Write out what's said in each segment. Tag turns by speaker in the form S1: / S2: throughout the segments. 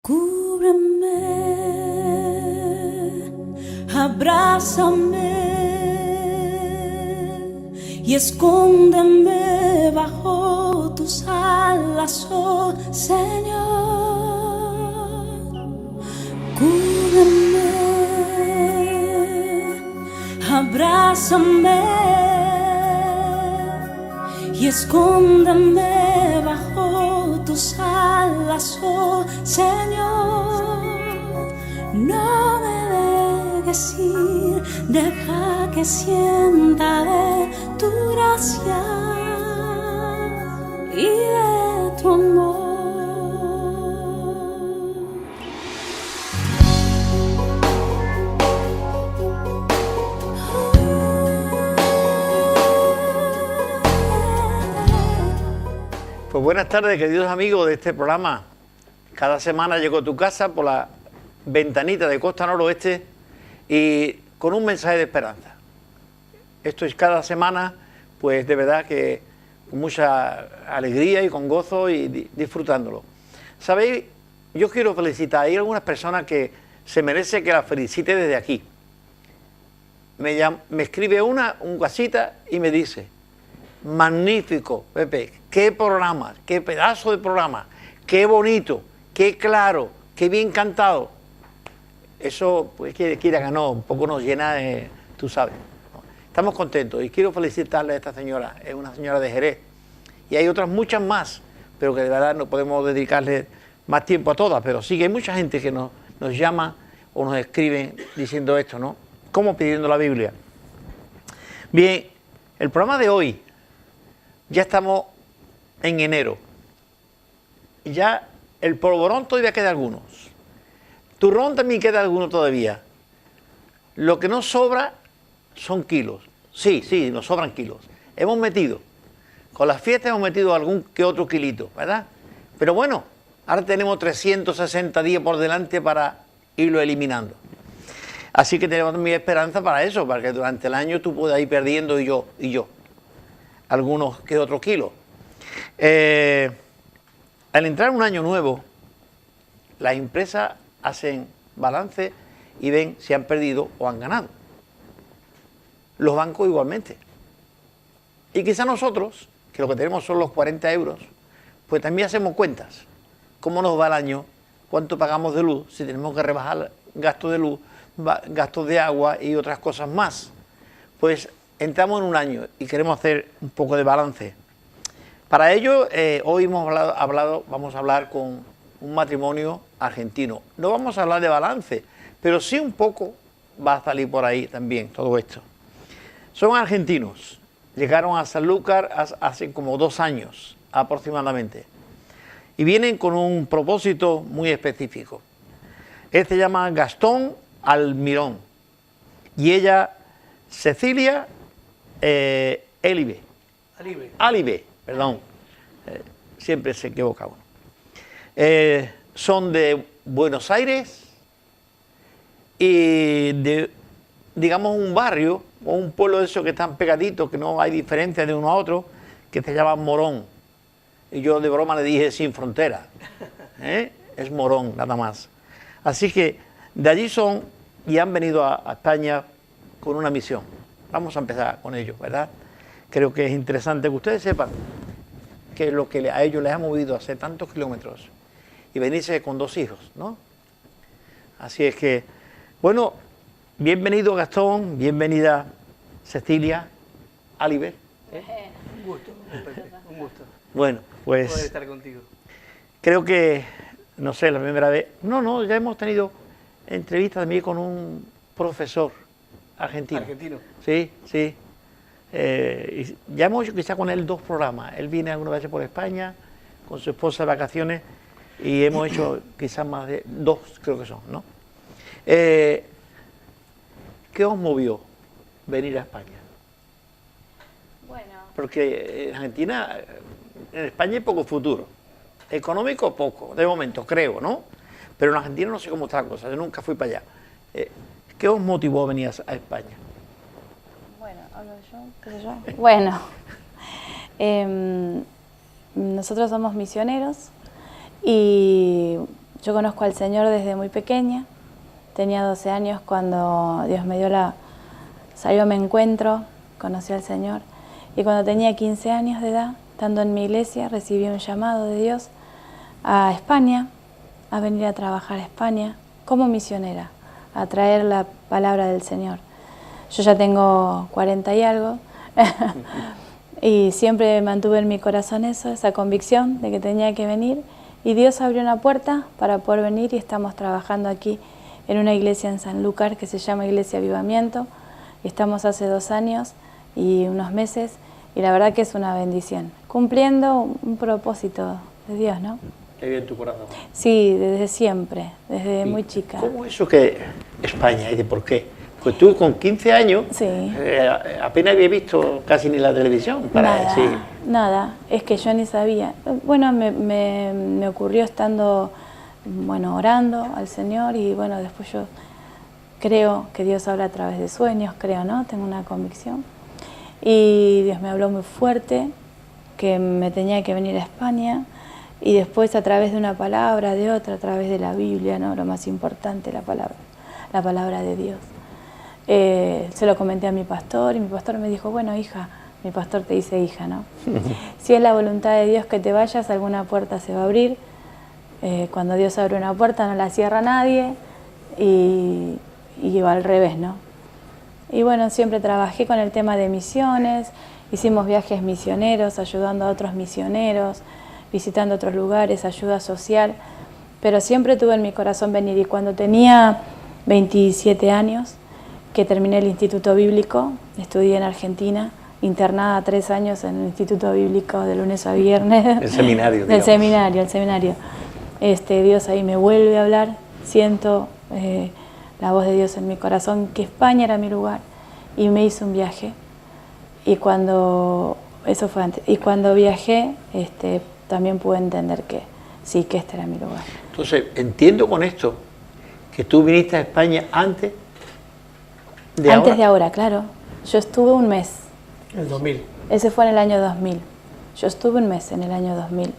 S1: Cúbreme, abrázame y escóndeme bajo tus alas, oh Señor. Cúbreme, abrázame y escóndeme bajo tus alas, oh Señor. No me dejes ir, deja que sienta de tu gracia y de tu amor.
S2: Pues buenas tardes, queridos amigos de este programa. Cada semana llego a tu casa por la ventanita de Costa Noroeste y con un mensaje de esperanza. Esto es cada semana, pues de verdad que con mucha alegría y con gozo y disfrutándolo. ¿Sabéis? Yo quiero felicitar. Hay algunas personas que se merece que las felicite desde aquí. Me escribe un WhatsApp y me dice: magnífico, Pepe, qué programa, qué pedazo de programa, qué bonito, qué claro, qué bien cantado. Eso, pues, quiera que no, un poco nos llena, tú sabes. Estamos contentos y quiero felicitarle a esta señora, es una señora de Jerez. Y hay otras muchas más, pero que de verdad no podemos dedicarle más tiempo a todas, pero sí que hay mucha gente que nos llama o nos escribe diciendo esto, ¿no? Como pidiendo la Biblia. Bien, el programa de hoy, ya estamos en enero. Y ya el polvorón todavía queda algunos. Turrón también queda alguno todavía. Lo que nos sobra son kilos. Sí, nos sobran kilos. Hemos metido, con las fiestas hemos metido algún que otro kilito, ¿verdad? Pero bueno, ahora tenemos 360 días por delante para irlo eliminando. Así que tenemos mi esperanza para eso, para que durante el año tú puedas ir perdiendo y yo. Algunos que otros kilos. Al entrar un año nuevo, las empresas hacen balance y ven si han perdido o han ganado. Los bancos igualmente. Y quizá nosotros, que lo que tenemos son los 40 euros, pues también hacemos cuentas. ¿Cómo nos va el año? ¿Cuánto pagamos de luz? Si tenemos que rebajar gastos de luz, gastos de agua y otras cosas más. Pues entramos en un año y queremos hacer un poco de balance. Para ello, hoy vamos a hablar con un matrimonio argentino. No vamos a hablar de balance, pero sí un poco va a salir por ahí también todo esto. Son argentinos, llegaron a Sanlúcar hace como 2 años aproximadamente y vienen con un propósito muy específico. Él se llama Gastón Almirón y ella Cecilia Alibe, perdón, siempre se equivoca uno. Son de Buenos Aires y de, digamos, un barrio o un pueblo de esos que están pegaditos, que no hay diferencia de uno a otro, que se llama Morón. Y yo de broma le dije sin frontera. Es Morón, nada más. Así que de allí son y han venido a España con una misión. Vamos a empezar con ellos, ¿verdad? Creo que es interesante que ustedes sepan que lo que a ellos les ha movido a hacer tantos kilómetros y venirse con 2 hijos, ¿no? Así es que, bueno, bienvenido Gastón, bienvenida Cecilia Aliber.
S3: Un gusto, Pepe, un gusto.
S2: Bueno, pues
S3: poder estar contigo.
S2: Creo que, no sé, la primera vez, ya hemos tenido entrevistas también con un profesor argentino.
S3: ¿Argentino?
S2: Sí. Y ya hemos hecho quizá con él 2 programas. Él viene algunas veces por España con su esposa de vacaciones y hemos hecho quizás más de 2, creo que son, ¿no? ¿Qué os movió venir a España?
S1: Bueno,
S2: Porque en Argentina, en España hay poco futuro. Económico poco, de momento, creo, ¿no? Pero en Argentina no sé cómo está la cosa, yo nunca fui para allá. ¿Qué os motivó a venir a España?
S1: bueno, hablo yo, qué sé yo. Bueno, nosotros somos misioneros y Yo conozco al Señor desde muy pequeña. Tenía 12 años cuando Dios me dio salió a mi encuentro, conocí al Señor. Y cuando tenía 15 años de edad, estando en mi iglesia, recibí un llamado de Dios a España, a venir a trabajar a España como misionera, a traer la palabra del Señor. Yo ya tengo 40 y algo, y siempre mantuve en mi corazón esa convicción de que tenía que venir, y Dios abrió una puerta para poder venir y estamos trabajando aquí en una iglesia en Sanlúcar que se llama Iglesia Avivamiento, y estamos hace 2 años y unos meses, y la verdad que es una bendición, cumpliendo un propósito de Dios, ¿no?
S2: Qué bien tu corazón.
S1: Sí, desde siempre, desde muy chica.
S2: ¿Cómo eso que España y de por qué? Pues tú con 15 años
S1: Sí.
S2: apenas había visto casi ni la televisión para
S1: Nada,
S2: decir.
S1: nada, es que yo ni sabía. Bueno, me ocurrió estando, bueno, orando al Señor, y bueno, después yo creo que Dios habla a través de sueños, creo, ¿no? Tengo una convicción. Y Dios me habló muy fuerte que me tenía que venir a España, y después a través de una palabra, de otra, a través de la Biblia, ¿no? Lo más importante, la palabra de Dios. Se lo comenté a mi pastor, y mi pastor me dijo, bueno, hija, mi pastor te dice hija, ¿no? Si es la voluntad de Dios que te vayas, alguna puerta se va a abrir. Cuando Dios abre una puerta no la cierra nadie, y al revés, ¿no? Y bueno, siempre trabajé con el tema de misiones, hicimos viajes misioneros, ayudando a otros misioneros, visitando otros lugares, ayuda social, pero siempre tuve en mi corazón venir. Y cuando tenía 27 años, que terminé el Instituto Bíblico, estudié en Argentina, internada 3 años en el Instituto Bíblico de lunes a viernes.
S2: El seminario,
S1: El seminario. Dios ahí me vuelve a hablar, siento la voz de Dios en mi corazón, que España era mi lugar, y me hice un viaje. Y cuando, eso fue antes, y cuando viajé, también pude entender que sí, que este era mi lugar.
S2: Entonces, entiendo con esto que tú viniste a España antes
S1: de ahora, claro. Yo estuve un mes.
S3: En el 2000.
S1: Ese fue en el año 2000. Yo estuve un mes en el año 2000,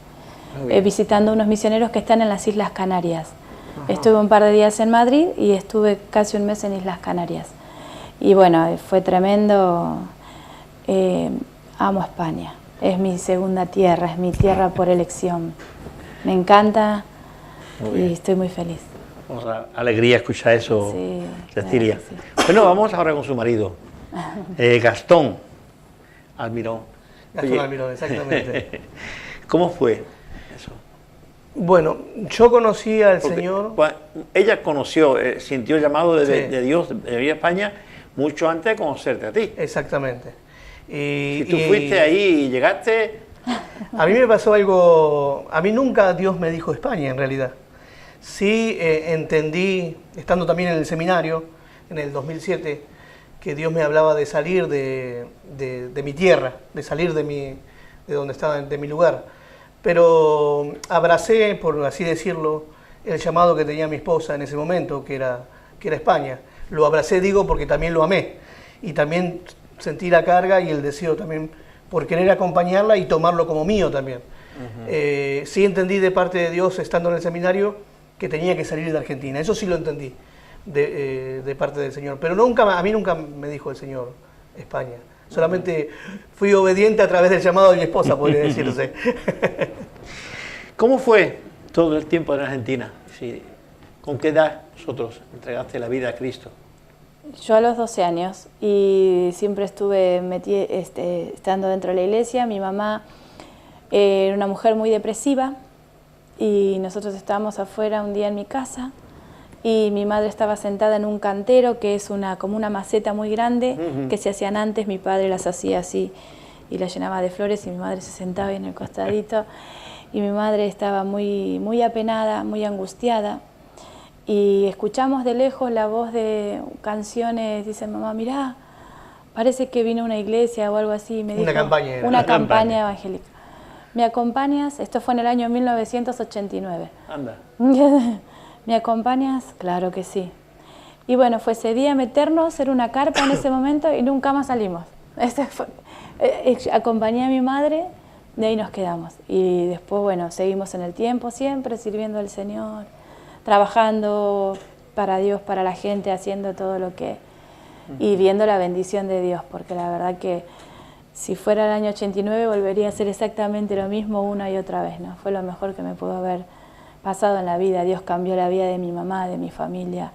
S1: visitando unos misioneros que están en las Islas Canarias. Ajá. Estuve un par de días en Madrid y estuve casi un mes en Islas Canarias. Y bueno, fue tremendo. Amo España. Es mi segunda tierra, es mi tierra por elección. Me encanta y estoy muy feliz.
S2: Alegría escuchar eso,
S1: sí,
S2: Cecilia.
S1: claro que sí.
S2: Bueno, vamos ahora con su marido, Gastón Almirón.
S3: Gastón Almirón, exactamente.
S2: ¿Cómo fue eso?
S3: Bueno, yo conocí al Señor.
S2: Ella conoció, sintió el llamado de Dios de venir a España mucho antes de conocerte a ti.
S3: Exactamente.
S2: Si tú fuiste ahí y llegaste...
S3: A mí me pasó algo... A mí nunca Dios me dijo España, en realidad. Sí entendí, estando también en el seminario, en el 2007, que Dios me hablaba de salir de mi tierra, de salir de donde estaba, de mi lugar. Pero abracé, por así decirlo, el llamado que tenía mi esposa en ese momento, que era España. Lo abracé, digo, porque también lo amé. Y también sentí la carga y el deseo también por querer acompañarla y tomarlo como mío también. Sí entendí de parte de Dios, estando en el seminario, que tenía que salir de Argentina. Eso sí lo entendí de parte del Señor. Pero a mí nunca me dijo el Señor España. Solamente fui obediente a través del llamado de mi esposa, podría decirse.
S2: ¿Cómo fue todo el tiempo en Argentina? Sí. ¿Con qué edad vosotros entregaste la vida a Cristo?
S1: Yo a los 12 años, y siempre estuve estando dentro de la iglesia. Mi mamá era una mujer muy depresiva, y nosotros estábamos afuera un día en mi casa, y mi madre estaba sentada en un cantero, que es como una maceta muy grande, que se hacían antes. Mi padre las hacía así y las llenaba de flores, y mi madre se sentaba ahí en el costadito, y mi madre estaba muy, muy apenada, muy angustiada. Y escuchamos de lejos la voz de canciones. Dice, mamá, mirá, parece que vino una iglesia o algo así. Me dijo, una campaña evangélica. ¿Me acompañas? Esto fue en el año 1989.
S2: Anda.
S1: ¿Me acompañas? Claro que sí. Y bueno, fue ese día meternos en una carpa en ese momento y nunca más salimos. Acompañé a mi madre, de ahí nos quedamos. Y después, bueno, seguimos en el tiempo siempre, sirviendo al Señor. trabajando para Dios, para la gente, haciendo todo lo que... y viendo la bendición de Dios, porque la verdad que si fuera el año 89 volvería a hacer exactamente lo mismo una y otra vez, ¿no? Fue lo mejor que me pudo haber pasado en la vida. Dios cambió la vida de mi mamá, de mi familia.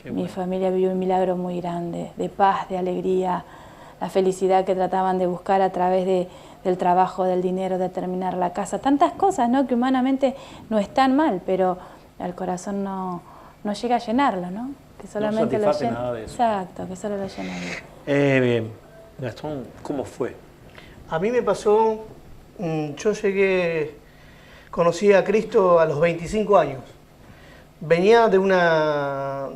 S1: Mi familia vivió un milagro muy grande, de paz, de alegría, la felicidad que trataban de buscar a través del trabajo, del dinero, de terminar la casa. Tantas cosas, ¿no?, que humanamente no están mal, pero el corazón no llega a llenarlo, ¿no? Que solamente
S2: no satisface nada de eso.
S1: Exacto, que solo lo llena Dios.
S2: Bien. Gastón, ¿cómo fue?
S3: A mí me pasó, yo conocí a Cristo a los 25 años. Venía de una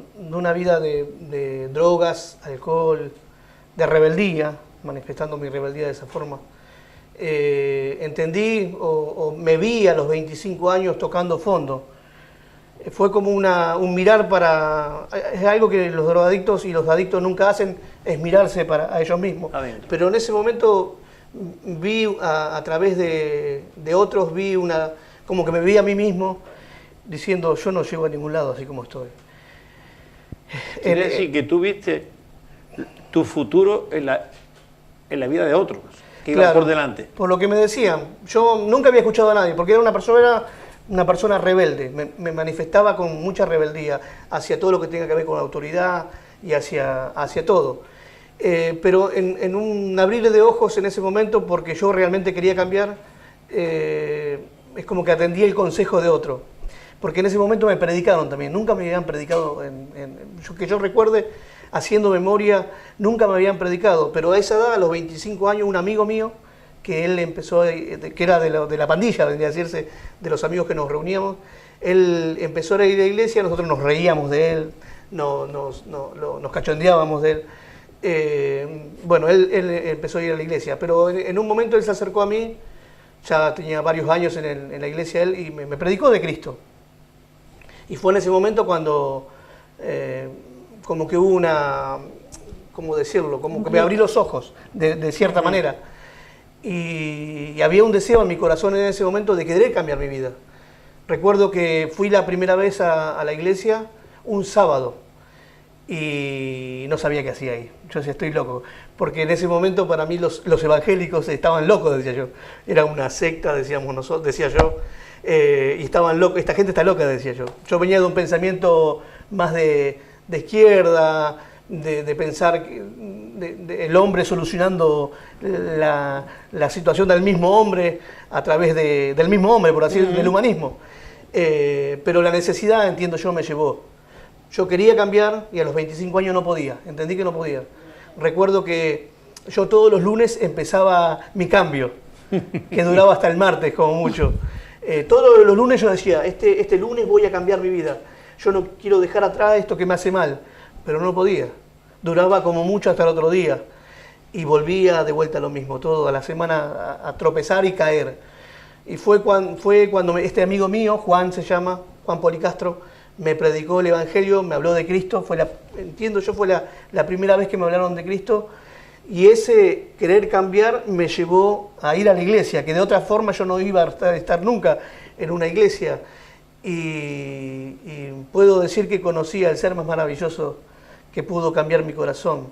S3: vida de drogas, alcohol, de rebeldía, manifestando mi rebeldía de esa forma. Entendí o me vi a los 25 años tocando fondo. Fue como un mirar para... Es algo que los drogadictos y los adictos nunca hacen, es mirarse a ellos mismos.
S2: Adentro.
S3: Pero en ese momento vi a través de otros, como que me vi a mí mismo diciendo, yo no llego a ningún lado así como estoy.
S2: Quiere decir que tú viste tu futuro en la vida de otros, que iban por delante.
S3: Por lo que me decían. Yo nunca había escuchado a nadie, porque era una persona rebelde. Me manifestaba con mucha rebeldía hacia todo lo que tenga que ver con la autoridad y hacia todo. Pero en un abrir de ojos en ese momento, porque yo realmente quería cambiar, es como que atendí el consejo de otro. Porque en ese momento me predicaron también. Nunca me habían predicado, que yo recuerde, haciendo memoria, nunca me habían predicado. Pero a esa edad, a los 25 años, un amigo mío, que él empezó, que era de la pandilla, vendría a decirse, de los amigos que nos reuníamos, él empezó a ir a la iglesia, nosotros nos reíamos de él, nos cachondeábamos de él. Bueno, él empezó a ir a la iglesia, pero en un momento él se acercó a mí, ya tenía varios años en la iglesia él, y me predicó de Cristo. Y fue en ese momento cuando como que hubo ¿cómo decirlo? Como que me abrí los ojos, de cierta manera. Y había un deseo en mi corazón en ese momento de querer cambiar mi vida. Recuerdo que fui la primera vez a la iglesia un sábado y no sabía qué hacía ahí. Yo decía, estoy loco. Porque en ese momento para mí los evangélicos estaban locos, decía yo. Era una secta, decía yo. Y estaban locos, esta gente está loca, decía yo. Yo venía de un pensamiento más de izquierda, de pensar el hombre solucionando la situación del mismo hombre a través del mismo hombre, por así decirlo, del humanismo. Pero la necesidad, entiendo yo, me llevó. Yo quería cambiar y a los 25 años no podía, entendí que no podía. Recuerdo que yo todos los lunes empezaba mi cambio, que duraba hasta el martes como mucho. Todos los lunes yo decía, este lunes voy a cambiar mi vida. Yo no quiero dejar atrás esto que me hace mal, pero no podía. Duraba como mucho hasta el otro día y volvía de vuelta a lo mismo, todo a la semana a tropezar y caer. Y fue cuando este amigo mío, Juan se llama, Juan Policastro, me predicó el Evangelio, me habló de Cristo, fue la primera vez que me hablaron de Cristo. Y ese querer cambiar me llevó a ir a la iglesia, que de otra forma yo no iba a estar nunca en una iglesia. Y puedo decir que conocí al ser más maravilloso que pudo cambiar mi corazón.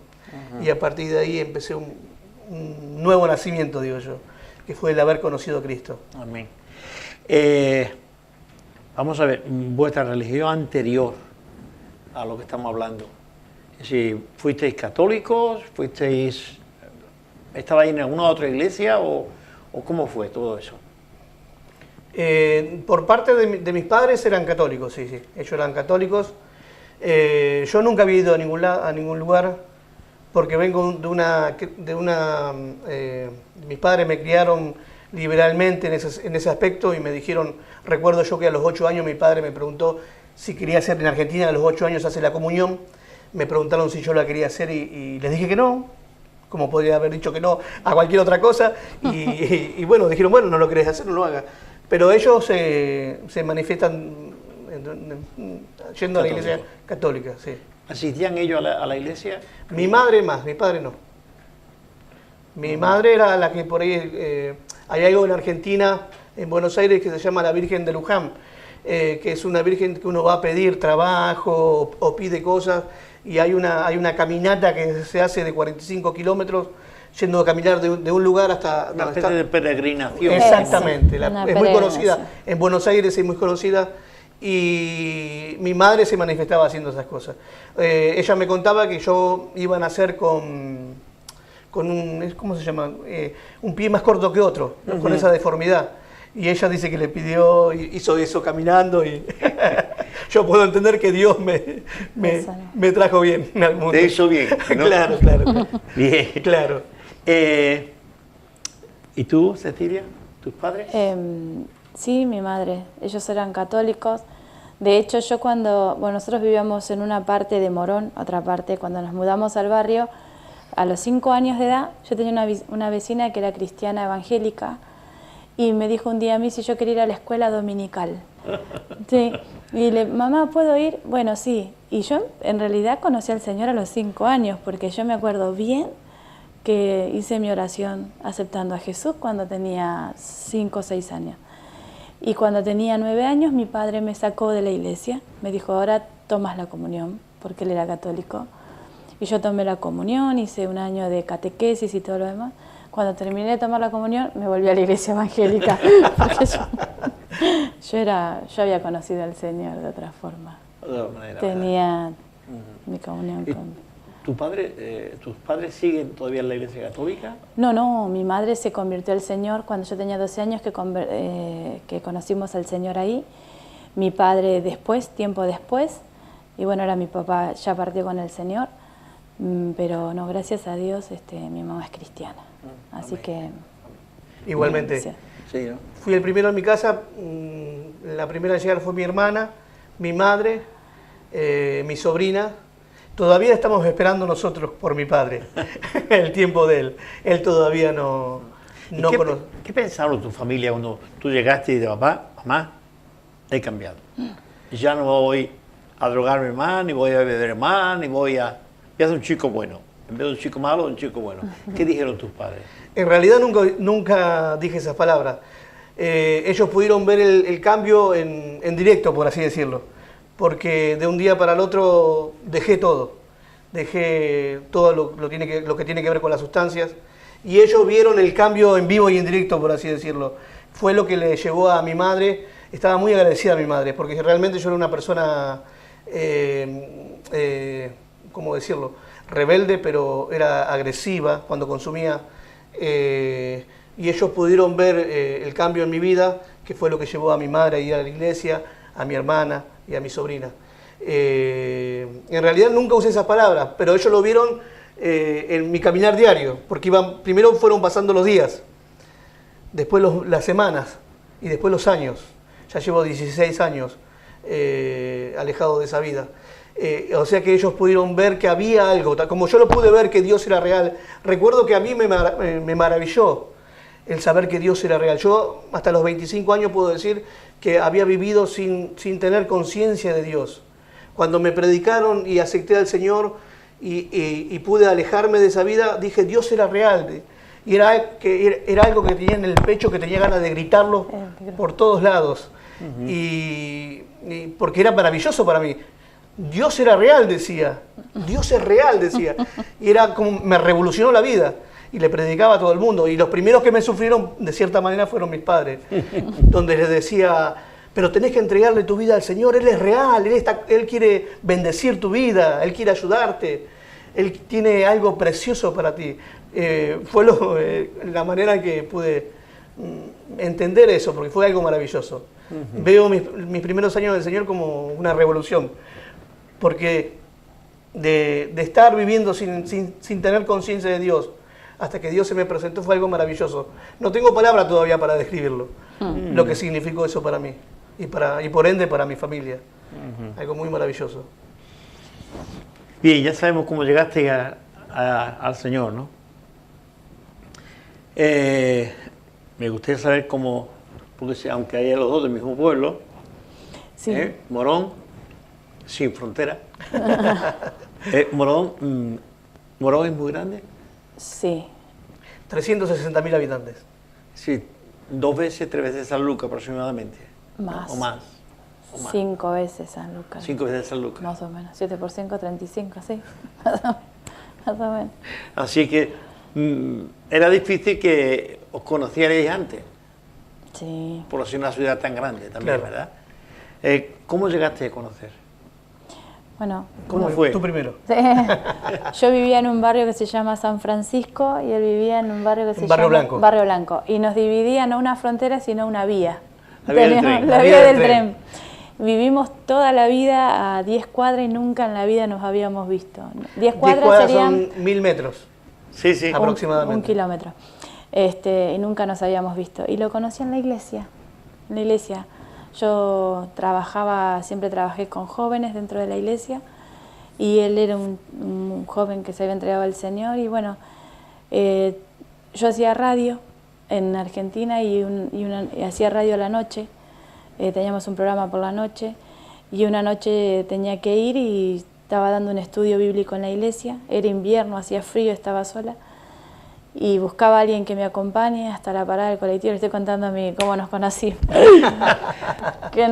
S3: Y a partir de ahí empecé un nuevo nacimiento, digo yo, que fue el haber conocido a Cristo.
S2: Amén. Vamos a ver, vuestra religión anterior a lo que estamos hablando. Si fuisteis católicos, ¿estabais en alguna otra iglesia o cómo fue todo eso?
S3: Por parte de mis padres eran católicos, sí, ellos eran católicos. Yo nunca había ido a ningún lugar porque vengo mis padres me criaron liberalmente en ese aspecto y me dijeron, recuerdo yo que a los 8 años mi padre me preguntó si quería hacer en Argentina, a los 8 años hace la comunión. Me preguntaron si yo la quería hacer y les dije que no, como podría haber dicho que no a cualquier otra cosa. Y bueno, dijeron, bueno, no lo querés hacer, no lo hagas. Pero ellos se manifiestan yendo a la iglesia católica, sí.
S2: ¿Asistían ellos a la iglesia?
S3: Mi madre más, mi padre no. Mi madre era la que por ahí... hay algo en Argentina, en Buenos Aires, que se llama la Virgen de Luján. que es una virgen que uno va a pedir trabajo o pide cosas, y hay una caminata que se hace de 45 kilómetros, yendo a caminar de un lugar hasta...
S2: Una especie de peregrinación.
S3: Exactamente,
S1: Una
S3: es muy conocida,
S1: peregrinación.
S3: en Buenos Aires es muy conocida, y mi madre se manifestaba haciendo esas cosas. Ella me contaba que yo iba a nacer con un, ¿cómo se llama? Un pie más corto que otro, ¿no? Con esa deformidad. Y ella dice que le pidió, hizo eso caminando, y yo puedo entender que Dios me trajo bien en algún momento.
S2: Te hizo bien, ¿no?
S3: Claro, claro.
S2: Bien.
S3: Claro.
S2: ¿Y tú, Cecilia? ¿Tus padres?
S1: Sí, mi madre. Ellos eran católicos. De hecho, yo cuando... Bueno, nosotros vivíamos en una parte de Morón, otra parte, cuando nos mudamos al barrio, a los 5 años de edad, yo tenía una vecina que era cristiana evangélica, y me dijo un día a mí si yo quería ir a la escuela dominical. Sí. Y mamá, ¿puedo ir? Bueno, sí. Y yo en realidad conocí al Señor a los 5 años, porque yo me acuerdo bien que hice mi oración aceptando a Jesús cuando tenía 5 o 6 años. Y cuando tenía 9 años, mi padre me sacó de la iglesia. Me dijo, ahora tomas la comunión, porque él era católico. Y yo tomé la comunión, hice un año de catequesis y todo lo demás. Cuando terminé de tomar la comunión, me volví a la iglesia evangélica, porque yo había conocido al Señor de otra forma.
S2: De otra manera,
S1: tenía mi comunión con...
S2: ¿Tus padres siguen todavía en la iglesia católica?
S1: No, mi madre se convirtió al Señor cuando yo tenía 12 años, que conocimos al Señor ahí. Mi padre después, tiempo después, y bueno, ahora mi papá ya partió con el Señor, pero no, gracias a Dios, mi mamá es cristiana. Así que...
S3: Igualmente.
S2: Sí, ¿no?
S3: Fui el primero en mi casa, la primera en llegar fue mi hermana, mi madre, mi sobrina. Todavía estamos esperando nosotros por mi padre, el tiempo de él. Él todavía no conoce.
S2: ¿Qué pensaron tu familia cuando tú llegaste y dijiste, papá, mamá, he cambiado? Ya no voy a drogarme más, ni voy a beber más, ni voy a ser un chico bueno. En vez de un chico malo, un chico bueno. ¿Qué dijeron tus padres?
S3: En realidad nunca dije esas palabras. Ellos pudieron ver el cambio en directo, por así decirlo. Porque de un día para el otro dejé todo. Dejé todo lo que tiene que ver con las sustancias. Y ellos vieron el cambio en vivo y en directo, por así decirlo. Fue lo que le llevó a mi madre. Estaba muy agradecida a mi madre, porque realmente yo era una persona, ¿cómo decirlo?, rebelde, pero era agresiva cuando consumía. Y ellos pudieron ver el cambio en mi vida, que fue lo que llevó a mi madre a ir a la iglesia, a mi hermana y a mi sobrina. En realidad nunca usé esas palabras, pero ellos lo vieron en mi caminar diario, porque primero fueron pasando los días, después las semanas y después los años. Ya llevo 16 años alejado de esa vida. O sea que ellos pudieron ver que había algo, como yo lo pude ver que Dios era real. Recuerdo que a mí me maravilló el saber que Dios era real. Yo hasta los 25 años puedo decir que había vivido sin tener conciencia de Dios. Cuando me predicaron y acepté al Señor y pude alejarme de esa vida, dije, Dios era real. Y era algo que tenía en el pecho, que tenía ganas de gritarlo por todos lados. Y porque era maravilloso para mí. Dios era real, decía. Dios es real, decía. Y era como, me revolucionó la vida. Y le predicaba a todo el mundo. Y los primeros que me sufrieron, de cierta manera, fueron mis padres. Donde les decía, pero tenés que entregarle tu vida al Señor. Él es real, Él quiere bendecir tu vida, Él quiere ayudarte. Él tiene algo precioso para ti. Fue la manera que pude entender eso, porque fue algo maravilloso. Veo mis primeros años del Señor como una revolución. Porque de estar viviendo sin tener conciencia de Dios, hasta que Dios se me presentó, fue algo maravilloso. No tengo palabra todavía para describirlo, lo que significó eso para mí y por ende para mi familia. Algo muy maravilloso.
S2: Bien, ya sabemos cómo llegaste al Señor, ¿no? Me gustaría saber cómo, porque aunque hay los dos del mismo pueblo,
S1: Sí.
S2: Morón, sin frontera. Morón es muy grande.
S1: Sí.
S3: 360.000 habitantes.
S2: Sí, 2 veces, 3 veces San Lucas aproximadamente.
S1: Más.
S2: O más. ¿O más?
S1: 5 veces San Lucas.
S2: 5 veces San Lucas.
S1: Más o menos. 7 por 5, 35, sí. Más o menos.
S2: Así que era difícil que os conocierais antes,
S1: Sí.
S2: por ser una ciudad tan grande también,
S3: Claro.
S2: ¿verdad? ¿Cómo llegaste a conocer?
S1: Bueno,
S2: ¿Cómo fue?
S3: Tú primero.
S1: yo vivía en un barrio que se llama San Francisco y él vivía en un barrio que se
S3: Barrio
S1: llama
S3: Blanco.
S1: Barrio Blanco. Y nos dividía no una frontera, sino una vía.
S2: La vía del tren.
S1: La vía del tren. Vivimos toda la vida a 10 cuadras y nunca en la vida nos habíamos visto. 10
S3: 10
S1: cuadras
S3: cuadras
S1: serían
S3: son 1000 metros.
S2: Sí, sí.
S3: Aproximadamente.
S1: un kilómetro. Y nunca nos habíamos visto. Y lo conocí en la iglesia. En la iglesia. Yo siempre trabajé con jóvenes dentro de la iglesia. Y él era un joven que se había entregado al Señor. Y bueno, yo hacía radio en Argentina y hacía radio a la noche. Teníamos un programa por la noche. Y una noche tenía que ir y estaba dando un estudio bíblico en la iglesia. Era invierno, hacía frío, estaba sola. Y buscaba a alguien que me acompañe hasta la parada del colectivo. Le estoy contando a mí cómo nos conocimos. que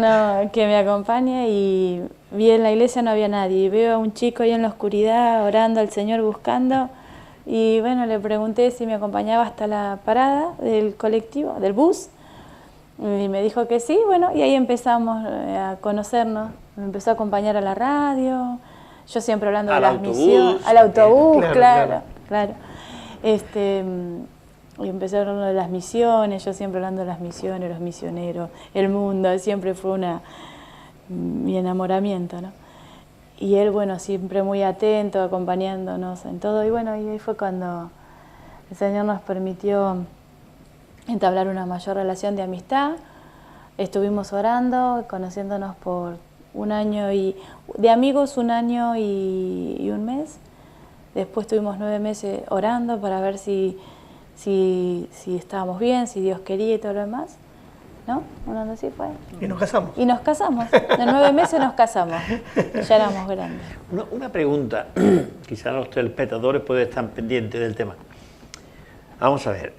S1: me acompañe y vi en la iglesia no había nadie. Y veo a un chico ahí en la oscuridad orando al Señor buscando. Y bueno, le pregunté si me acompañaba hasta la parada del colectivo, del bus. Y me dijo que sí, bueno, y ahí empezamos a conocernos. Me empezó a acompañar a la radio. Yo siempre hablando de
S2: Al
S1: las
S2: autobús.
S1: misiones. Al autobús,
S3: Claro,
S1: claro. Y empecé hablando de las misiones, yo siempre hablando de las misiones, los misioneros, el mundo, siempre fue mi enamoramiento, ¿no? Y él, bueno, siempre muy atento, acompañándonos en todo. Y bueno, y ahí fue cuando el Señor nos permitió entablar una mayor relación de amistad. Estuvimos orando, conociéndonos por un año de amigos 1 año y 1 mes. Después tuvimos 9 meses orando para ver si estábamos bien, si Dios quería y todo lo demás. ¿No? Orando así fue.
S3: Y nos casamos.
S1: Y nos casamos. De 9 meses nos casamos. Ya éramos grandes.
S2: Una pregunta, quizás los telespectadores pueden estar pendientes del tema. Vamos a ver,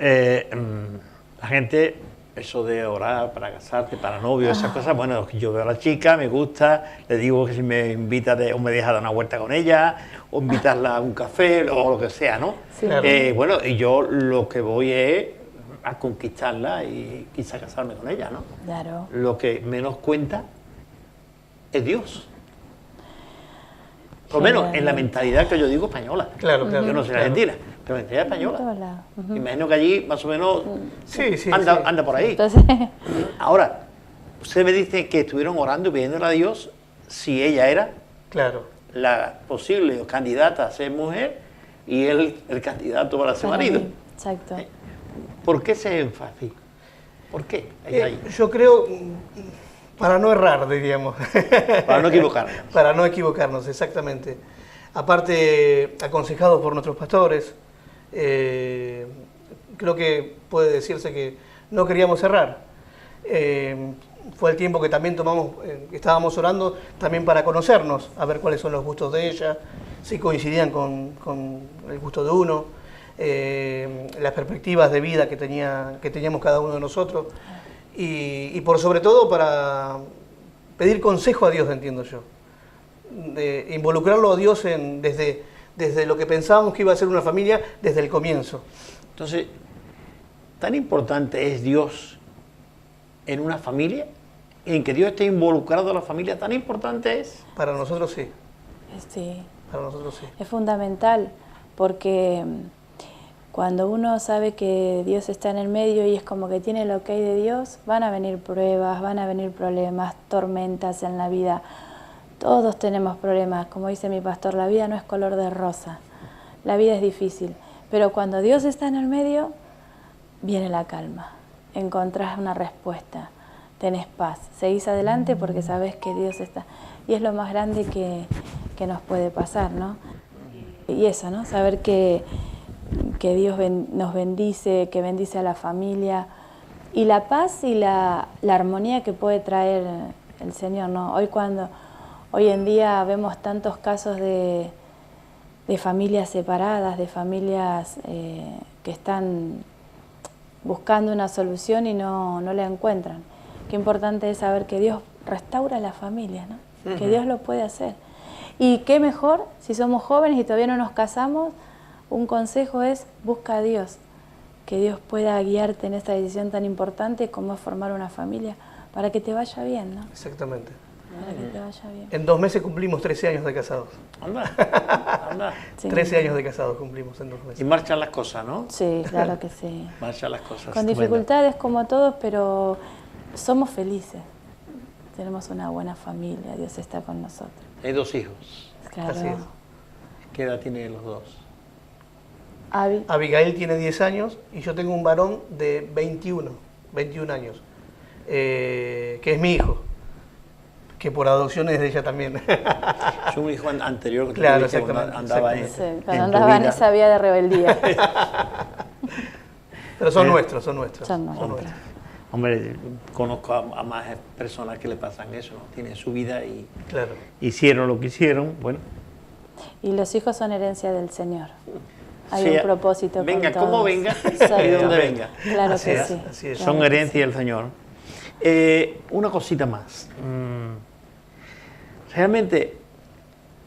S2: la gente, eso de orar para casarte, para novio, esas cosas, bueno, yo veo a la chica, me gusta, le digo que si me invita o me deja dar una vuelta con ella, o invitarla a un café, o lo que sea, ¿no?
S1: Sí.
S3: Claro.
S2: Bueno, y yo lo que voy es a conquistarla y quizá casarme con ella, ¿no?
S1: Claro.
S2: Lo que menos cuenta es Dios. Por lo menos en la mentalidad que yo digo española.
S3: Claro, claro.
S2: Yo no sé
S3: claro.
S2: argentina, pero en mentalidad
S1: En todos
S2: española.
S1: lados. Ujú.
S2: Imagino que allí más o menos
S3: Sí, sí.
S2: anda,
S3: sí.
S2: anda por ahí.
S1: Entonces,
S2: Ahora, usted me dice que estuvieron orando y pidiéndole a Dios si ella era
S3: Claro.
S2: la posible candidata a ser mujer y él el candidato para ser
S1: para
S2: marido.
S1: mí, exacto.
S2: ¿Por qué ese énfasis? ¿Por qué? Ahí.
S3: Yo creo, para no errar, diríamos.
S2: Para no equivocarnos.
S3: Para no equivocarnos, exactamente. Aparte, aconsejados por nuestros pastores, creo que puede decirse que no queríamos errar. Fue el tiempo que también tomamos, estábamos orando también para conocernos, a ver cuáles son los gustos de ella, si coincidían con el gusto de uno, las perspectivas de vida que teníamos cada uno de nosotros, y por sobre todo para pedir consejo a Dios, entiendo yo, de involucrarlo a Dios desde lo que pensábamos que iba a ser una familia desde el comienzo.
S2: Entonces, ¿tan importante es Dios en una familia? ¿En que Dios esté involucrado en la familia? ¿Tan importante es?
S3: Para nosotros sí,
S1: Sí.
S3: para nosotros sí.
S1: Es fundamental porque cuando uno sabe que Dios está en el medio y es como que tiene el ok de Dios, van a venir pruebas, van a venir problemas, tormentas en la vida. Todos tenemos problemas, como dice mi pastor, la vida no es color de rosa, la vida es difícil, pero cuando Dios está en el medio, viene la calma, encontrás una respuesta, tenés paz, seguís adelante porque sabés que Dios está, y es lo más grande que nos puede pasar, ¿no? Y eso, ¿no? Saber que Dios nos bendice, que bendice a la familia, y la paz y la armonía que puede traer el Señor, ¿no? Hoy en día vemos tantos casos de familias separadas, de familias que están buscando una solución y no la encuentran. Qué importante es saber que Dios restaura la familia, ¿no? Que Dios lo puede hacer. Y qué mejor, si somos jóvenes y todavía no nos casamos, un consejo es busca a Dios, que Dios pueda guiarte en esta decisión tan importante como es formar una familia, para que te vaya bien, ¿no?
S3: Exactamente.
S1: Para que te vaya bien.
S3: En 2 meses cumplimos 13 años de casados.
S2: Anda, anda.
S1: Sí.
S3: 13 años de casados cumplimos en 2
S2: Y
S3: meses.
S2: marchan las cosas, ¿no?
S1: Sí, claro que sí.
S2: Marchan las cosas.
S1: Con
S2: estupendo.
S1: dificultades como todos, pero somos felices. Tenemos una buena familia, Dios está con nosotros.
S2: Hay 2 hijos.
S1: Claro.
S3: Así es.
S2: ¿Qué edad tienen los 2?
S1: Avi,
S3: Abigail tiene 10 años y yo tengo un varón de 21 años, que es mi hijo, que por adopción es de ella también.
S2: Es un hijo anterior que tú
S3: Claro,
S2: tuviste cuando
S3: exactamente,
S2: andaba
S3: exactamente.
S1: sí, cuando
S2: en tu
S1: andaba en
S2: vida.
S1: esa vía de rebeldía.
S3: Pero son nuestros, son nuestros.
S1: Son
S3: son
S1: nuestros.
S3: nuestros.
S2: Hombre, conozco a más personas que le pasan eso, ¿no? Tienen su vida y
S3: Claro.
S2: hicieron lo que hicieron, bueno.
S1: Y los hijos son herencia del Señor. Hay
S2: Sí,
S1: un propósito
S2: venga,
S1: con todos.
S2: como venga,
S1: Exacto.
S2: y de donde venga.
S1: Claro
S3: Así
S1: que
S3: es,
S1: sí.
S3: así es.
S1: Claro
S2: Son
S1: que
S2: herencia
S1: sí.
S2: del Señor. Una cosita más. Realmente,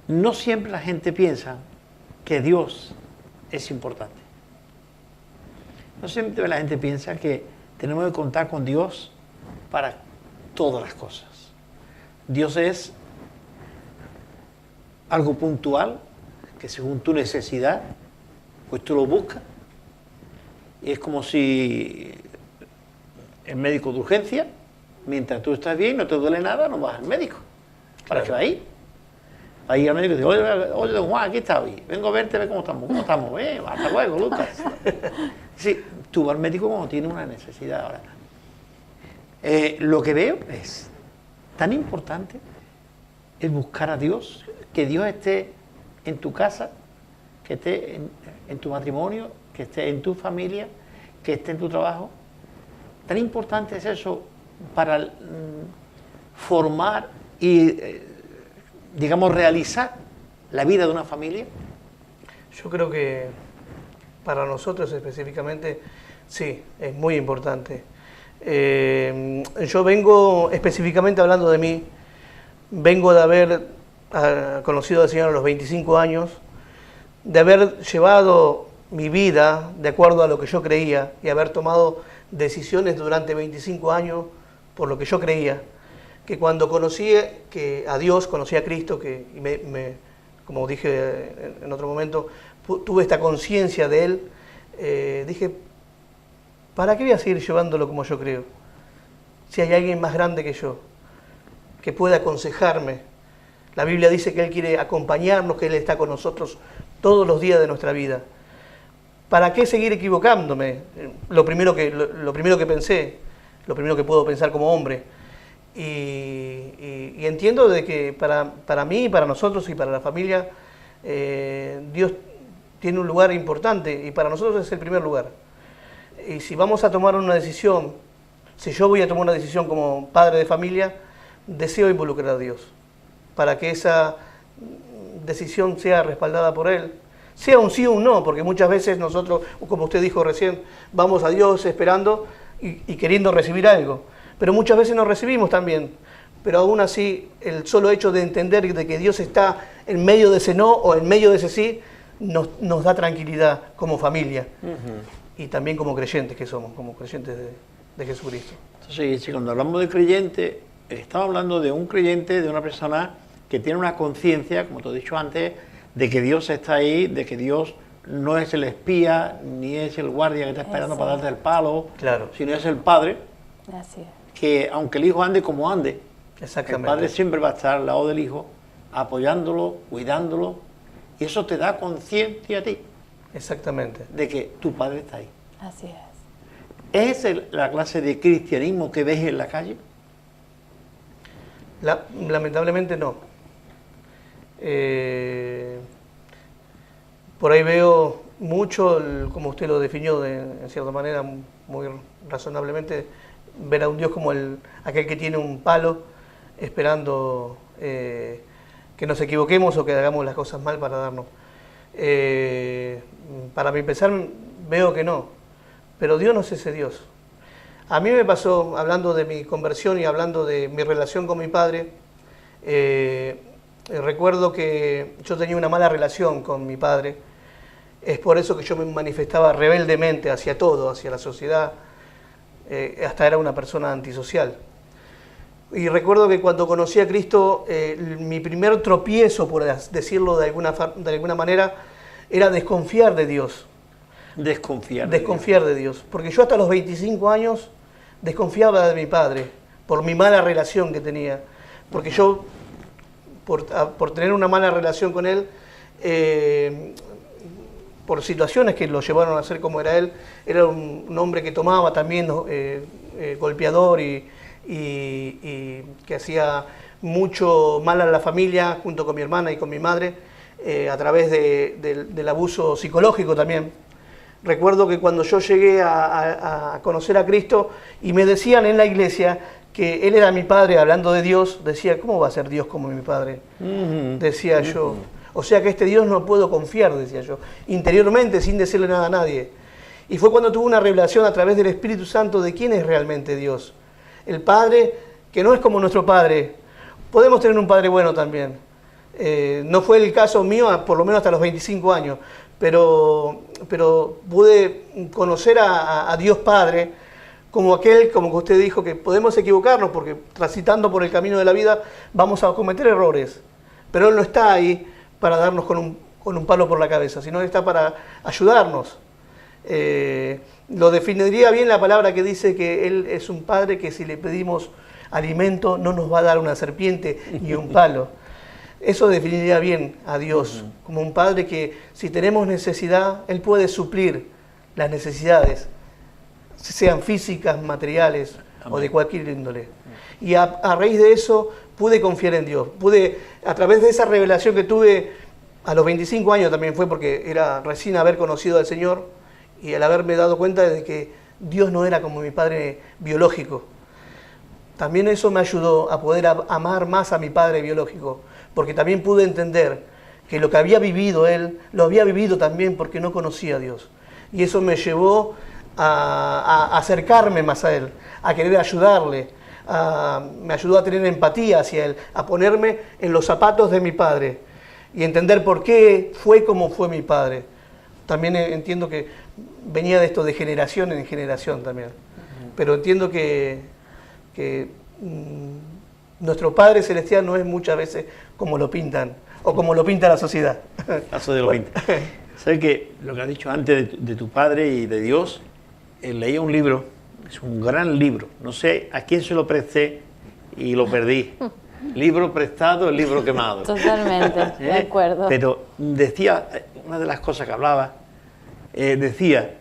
S2: no siempre la gente piensa que Dios es importante. No siempre la gente piensa que tenemos que contar con Dios para todas las cosas. Dios es algo puntual, que según tu necesidad, pues tú lo buscas. Y es como si el médico de urgencia, mientras tú estás bien, no te duele nada, no vas al médico. ¿Para qué va a ir? Va a ir al médico y dice, oye, don Juan, aquí está hoy. Vengo a verte, a ver cómo estamos. ¿Cómo estamos? Hasta luego, Lucas. Sí, tú vas al médico cuando tienes una necesidad. Ahora, lo que veo es tan importante es buscar a Dios, que Dios esté en tu casa, que esté en tu matrimonio, que esté en tu familia, que esté en tu trabajo. Tan importante es eso para formar y, digamos, realizar la vida de una familia.
S3: Yo creo que para nosotros específicamente, sí, es muy importante. Yo vengo, específicamente hablando de mí, vengo de haber conocido al Señor a los 25 años, de haber llevado mi vida de acuerdo a lo que yo creía y haber tomado decisiones durante 25 años por lo que yo creía, que cuando conocí a Dios, conocí a Cristo, como dije en otro momento, tuve esta conciencia de Él, dije, ¿para qué voy a seguir llevándolo como yo creo? Si hay alguien más grande que yo, que pueda aconsejarme. La Biblia dice que Él quiere acompañarnos, que Él está con nosotros todos los días de nuestra vida. ¿Para qué seguir equivocándome? Lo primero que pensé, lo primero que puedo pensar como hombre. Y entiendo de que para mí, para nosotros y para la familia, Dios tiene un lugar importante y para nosotros es el primer lugar. Y si vamos a tomar una decisión, si yo voy a tomar una decisión como padre de familia, deseo involucrar a Dios para que esa decisión sea respaldada por Él, sea un sí o un no, porque muchas veces nosotros, como usted dijo recién, vamos a Dios esperando y queriendo recibir algo, pero muchas veces no recibimos también, pero aún así el solo hecho de entender de que Dios está en medio de ese no o en medio de ese sí, nos da tranquilidad como familia y también como creyentes que somos, como creyentes de Jesucristo.
S2: Entonces, cuando hablamos de creyente, estamos hablando de un creyente, de una persona que tiene una conciencia, como te he dicho antes, de que Dios está ahí, de que Dios no es el espía, ni es el guardia que está esperando para darte el palo,
S3: Claro.
S2: sino es el Padre,
S1: Así es.
S2: que aunque el Hijo ande como ande,
S3: Exactamente.
S2: el Padre siempre va a estar al lado del Hijo, apoyándolo, cuidándolo, y eso te da conciencia a ti
S3: Exactamente.
S2: de que tu Padre está ahí.
S1: Así es.
S2: ¿Es la clase de cristianismo que ves en la calle?
S3: Lamentablemente no. Por ahí veo mucho, como usted lo definió en cierta manera, muy razonablemente, ver a un Dios como aquel que tiene un palo esperando que nos equivoquemos o que hagamos las cosas mal para darnos. Para mi pensar veo que no, pero Dios no es ese Dios. A mí me pasó, hablando de mi conversión y hablando de mi relación con mi padre, recuerdo que yo tenía una mala relación con mi padre. Es por eso que yo me manifestaba rebeldemente hacia todo, hacia la sociedad, hasta era una persona antisocial. Y recuerdo que cuando conocí a Cristo, mi primer tropiezo, por decirlo de alguna manera, era desconfiar de Dios.
S2: Desconfiar
S3: de Dios. Porque yo hasta los 25 años desconfiaba de mi padre, por mi mala relación que tenía. Porque yo, por tener una mala relación con él, por situaciones que lo llevaron a ser como era él, era un hombre que tomaba también, golpeador y que hacía mucho mal a la familia junto con mi hermana y con mi madre, a través del abuso psicológico también. Recuerdo que cuando yo llegué a conocer a Cristo y me decían en la iglesia que Él era mi Padre, hablando de Dios, decía, ¿cómo va a ser Dios como mi Padre? Decía yo. O sea que este Dios no puedo confiar, decía yo, interiormente, sin decirle nada a nadie. Y fue cuando tuve una revelación a través del Espíritu Santo de quién es realmente Dios. El Padre, que no es como nuestro Padre. Podemos tener un Padre bueno también. No fue el caso mío, por lo menos hasta los 25 años, pero pude conocer a Dios Padre como que usted dijo, que podemos equivocarnos, porque transitando por el camino de la vida vamos a cometer errores. Pero Él no está ahí para darnos con un palo por la cabeza, sino está para ayudarnos. Lo definiría bien la palabra que dice que Él es un Padre que si le pedimos alimento no nos va a dar una serpiente y un palo. Eso definiría bien a Dios, como un Padre que si tenemos necesidad, Él puede suplir las necesidades, sean físicas, materiales o de cualquier índole. Y a raíz de eso pude confiar en Dios. Pude, a través de esa revelación que tuve a los 25 años también fue, porque era recién haber conocido al Señor, y al haberme dado cuenta de que Dios no era como mi padre biológico. También eso me ayudó a poder amar más a mi padre biológico, porque también pude entender que lo que había vivido él, lo había vivido también porque no conocía a Dios. Y eso me llevó a acercarme más a Él, a querer ayudarle, me ayudó a tener empatía hacia Él, a ponerme en los zapatos de mi padre y entender por qué fue como fue mi padre. También entiendo que venía de esto de generación en generación también, pero entiendo que nuestro Padre Celestial no es muchas veces como lo pintan, o como lo pinta la sociedad.
S2: Eso de lo pinta. ¿Sabes que lo que has dicho antes de tu padre y de Dios? Leía un libro, es un gran libro, no sé a quién se lo presté y lo perdí. Libro prestado, el libro quemado.
S1: Totalmente, de acuerdo.
S2: Pero decía, una de las cosas que hablaba, decía,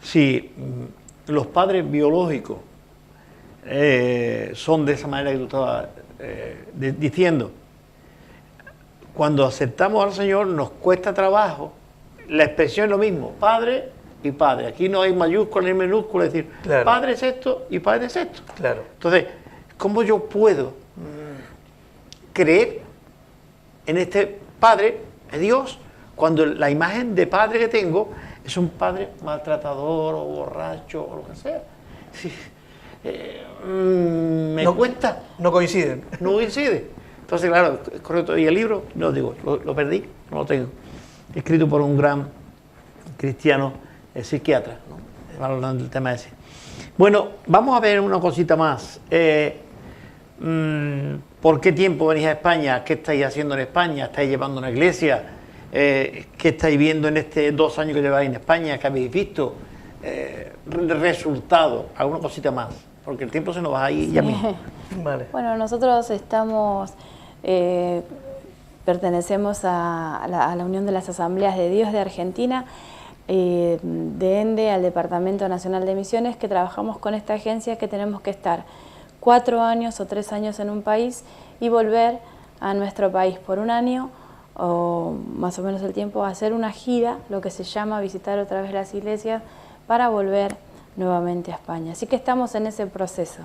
S2: si los padres biológicos son de esa manera que tú estabas diciendo, cuando aceptamos al Señor nos cuesta trabajo, la expresión es lo mismo, padre y padre. Aquí no hay mayúscula ni minúscula, es decir, claro, padre es esto y padre es esto.
S3: Claro.
S2: Entonces, ¿cómo yo puedo creer en este Padre, en Dios, cuando la imagen de padre que tengo es un padre maltratador o borracho o lo que sea? Sí. Me cuesta.
S3: No coinciden.
S2: No coincide. Entonces, claro, es correcto. Y el libro, no digo, lo perdí, no lo tengo. Escrito por un gran cristiano psiquiatra, ¿no? Hablando del tema ese. Bueno, vamos a ver una cosita más. ¿Por qué tiempo venís a España? ¿Qué estáis haciendo en España? ¿Estáis llevando una iglesia? ¿Qué estáis viendo en estos 2 años que lleváis en España? ¿Qué habéis visto? Resultado, alguna cosita más, porque el tiempo se nos va ahí ya mismo.
S3: Vale.
S1: Bueno, nosotros pertenecemos a la Unión de las Asambleas de Dios de Argentina, de ENDE al Departamento Nacional de Misiones, que trabajamos con esta agencia, que tenemos que estar 4 años o 3 años en un país y volver a nuestro país por 1 año o más o menos el tiempo, a hacer una gira, lo que se llama visitar otra vez las iglesias, para volver nuevamente a España. Así que estamos en ese proceso.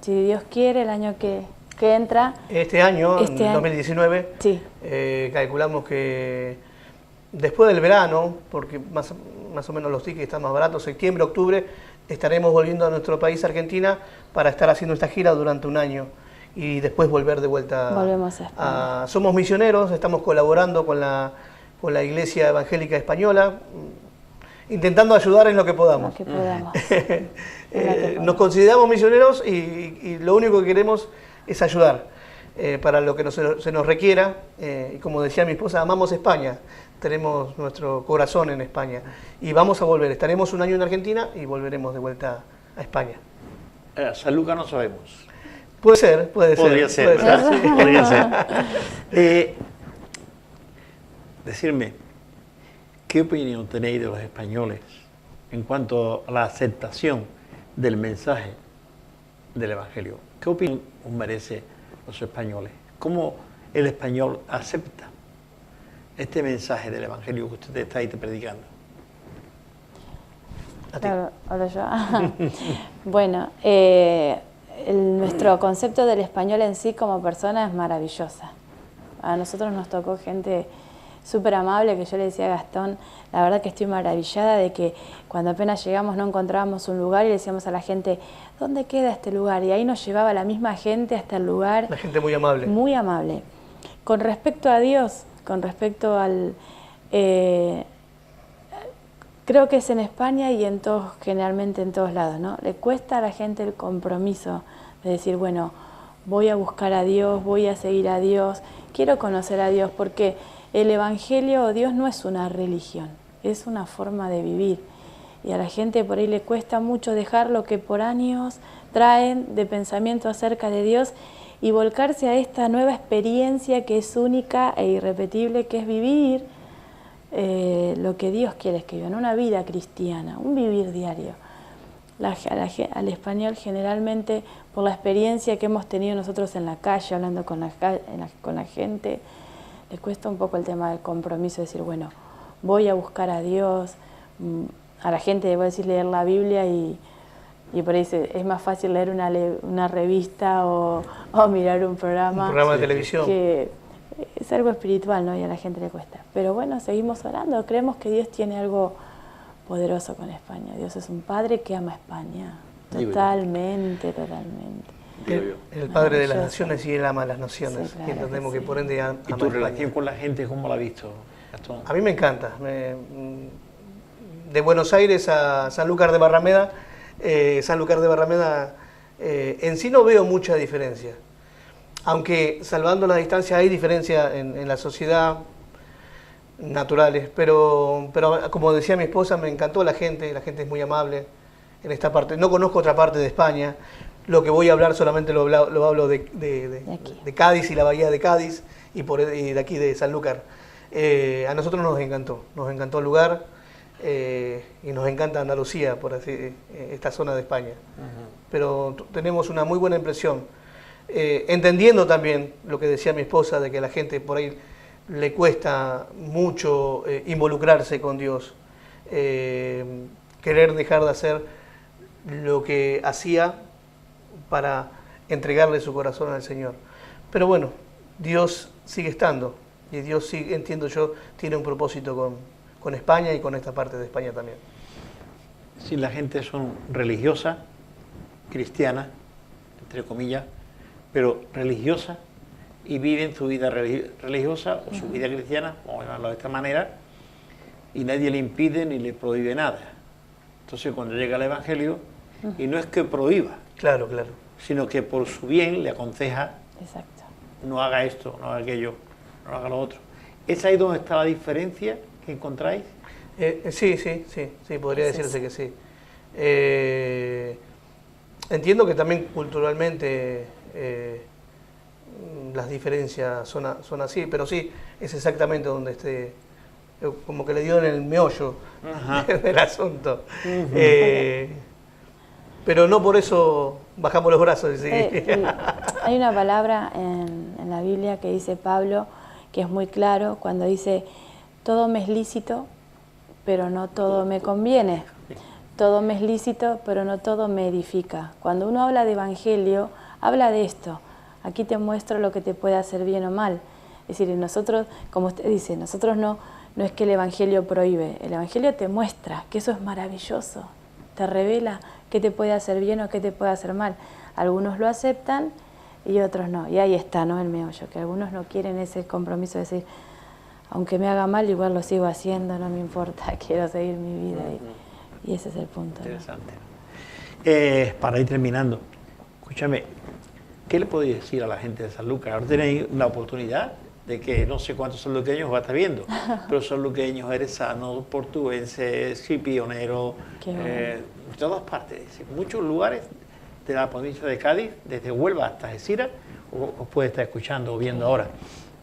S1: Si Dios quiere, el año que entra...
S3: Este año, en 2019,
S1: sí,
S3: calculamos que después del verano, porque más o menos los tickets están más baratos, septiembre, octubre, estaremos volviendo a nuestro país, Argentina, para estar haciendo esta gira durante un año y después volver de vuelta.
S1: Volvemos a España.
S3: Somos misioneros, estamos colaborando con la Iglesia Evangélica Española, intentando ayudar en lo que podamos.
S1: Lo que podamos.
S3: Nos consideramos misioneros y lo único que queremos es ayudar para lo que se nos requiera. Y como decía mi esposa, amamos España, tenemos nuestro corazón en España y vamos a volver. Estaremos un año en Argentina y volveremos de vuelta a España.
S2: Sanlúcar no sabemos.
S3: Puede ser.
S2: Podría ser, ¿verdad? Sí, podría ser. Decirme, ¿qué opinión tenéis de los españoles en cuanto a la aceptación del mensaje del Evangelio? ¿Qué opinión os merece los españoles? ¿Cómo el español acepta este mensaje del Evangelio que usted está ahí predicando?
S1: Claro, ahora yo. Bueno, nuestro concepto del español en sí como persona es maravillosa. A nosotros nos tocó gente súper amable, que yo le decía a Gastón, la verdad que estoy maravillada de que cuando apenas llegamos no encontrábamos un lugar y le decíamos a la gente, ¿dónde queda este lugar? Y ahí nos llevaba la misma gente hasta el lugar.
S3: La gente muy amable.
S1: Muy amable. Con respecto a Dios, con respecto al... creo que es en España y en todos, generalmente en todos lados, ¿no? Le cuesta a la gente el compromiso de decir, bueno, voy a buscar a Dios, voy a seguir a Dios, quiero conocer a Dios, porque el Evangelio o Dios no es una religión, es una forma de vivir. Y a la gente por ahí le cuesta mucho dejar lo que por años traen de pensamiento acerca de Dios y volcarse a esta nueva experiencia que es única e irrepetible, que es vivir lo que Dios quiere que vivan, una vida cristiana, un vivir diario. Al español generalmente, por la experiencia que hemos tenido nosotros en la calle, hablando con la gente, le cuesta un poco el tema del compromiso, decir, bueno, voy a buscar a Dios. A la gente le voy a decir leer la Biblia y por ahí es más fácil leer una revista o mirar un programa.
S3: Un programa de televisión.
S1: Que es algo espiritual, ¿no? Y a la gente le cuesta. Pero bueno, seguimos orando. Creemos que Dios tiene algo poderoso con España. Dios es un padre que ama a España. Totalmente.
S3: El padre de las naciones y él ama a las naciones.
S1: Sí, claro,
S3: y entendemos
S1: que
S3: que por ende ama
S2: ¿Y tu relación con la gente cómo la has visto, Gastón?
S3: A mí me encanta. De Buenos Aires a Sanlúcar de Barrameda, en sí no veo mucha diferencia. Aunque salvando las distancias hay diferencia en la sociedad, naturales, pero como decía mi esposa, me encantó la gente es muy amable en esta parte. No conozco otra parte de España, lo que voy a hablar solamente lo hablo de Cádiz y la bahía de Cádiz y de aquí de Sanlúcar. A nosotros nos encantó el lugar y nos encanta Andalucía, por así, esta zona de España. Pero tenemos una muy buena impresión, entendiendo también lo que decía mi esposa, de que a la gente por ahí le cuesta mucho involucrarse con Dios, querer dejar de hacer lo que hacía para entregarle su corazón al Señor. Pero bueno, Dios sigue estando y Dios sigue, entiendo yo, tiene un propósito con España y con esta parte de España también.
S2: Si la gente son religiosa, cristiana, entre comillas, pero religiosa, y viven su vida religiosa o su vida cristiana, vamos a llamarlo de esta manera, y nadie le impide ni le prohíbe nada. Entonces cuando llega el Evangelio, y no es que prohíba,
S3: claro,
S2: sino que por su bien le aconseja,
S1: exacto,
S2: no haga esto, no haga aquello, no haga lo otro. ¿Es ahí donde está la diferencia que encontráis?
S3: Sí, podría decirse que sí. Entiendo que también culturalmente las diferencias son así, pero sí, es exactamente donde como que le dio en el meollo del asunto. Pero no por eso bajamos los brazos. ¿Sí?
S1: Hay una palabra en la Biblia que dice Pablo, que es muy claro, cuando dice, todo me es lícito, pero no todo me conviene. Todo me es lícito, pero no todo me edifica. Cuando uno habla de evangelio, habla de esto. Aquí te muestro lo que te puede hacer bien o mal. Es decir, nosotros, como usted dice, nosotros no es que el evangelio prohíbe, el evangelio te muestra que eso es maravilloso, te revela qué te puede hacer bien o qué te puede hacer mal. Algunos lo aceptan y otros no. Y ahí está, ¿no?, el meollo, que algunos no quieren ese compromiso de decir, aunque me haga mal, igual lo sigo haciendo, no me importa, quiero seguir mi vida. Y ese es el punto, ¿no?
S2: Interesante. Para ir terminando, escúchame, ¿qué le podéis decir a la gente de Sanlúcar? Ahora tenéis una oportunidad de que no sé cuántos sanluqueños va a estar viendo, pero sanluqueños, erezanos, portugueses, pioneros, de todas partes, en muchos lugares de la provincia de Cádiz, desde Huelva hasta Algeciras, os puede estar escuchando o viendo ahora.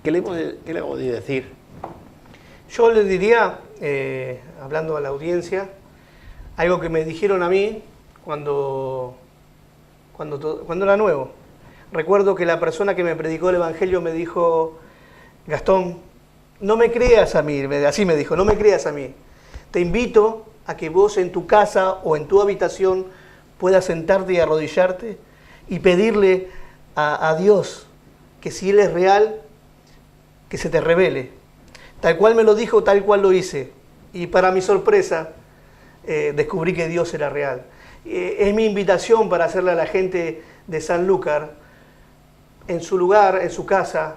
S2: ¿Qué le podéis decir?
S3: Yo les diría, hablando a la audiencia, algo que me dijeron a mí cuando era nuevo. Recuerdo que la persona que me predicó el Evangelio me dijo, Gastón, no me creas a mí, así me dijo, no me creas a mí. Te invito a que vos en tu casa o en tu habitación puedas sentarte y arrodillarte y pedirle a Dios que si Él es real, que se te revele. Tal cual me lo dijo, tal cual lo hice. Y para mi sorpresa, descubrí que Dios era real. Es mi invitación para hacerle a la gente de Sanlúcar, en su lugar, en su casa,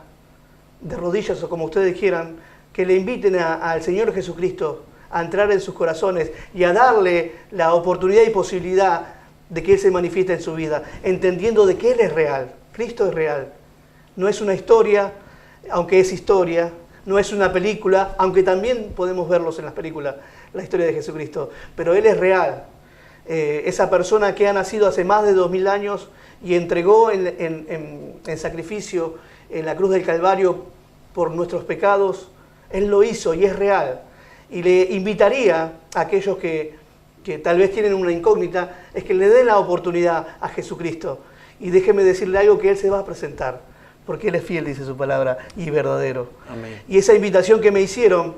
S3: de rodillas o como ustedes quieran, que le inviten al Señor Jesucristo a entrar en sus corazones y a darle la oportunidad y posibilidad de que Él se manifieste en su vida, entendiendo de que Él es real, Cristo es real. No es una historia, aunque es historia, no es una película, aunque también podemos verlos en las películas, la historia de Jesucristo, pero Él es real. Esa persona que ha nacido hace más de 2000 años y entregó en sacrificio en la cruz del Calvario por nuestros pecados, Él lo hizo y es real. Y le invitaría a aquellos que tal vez tienen una incógnita, es que le den la oportunidad a Jesucristo. Y déjeme decirle algo, que Él se va a presentar, porque Él es fiel, dice su palabra, y verdadero. Amén. Y esa invitación que me hicieron,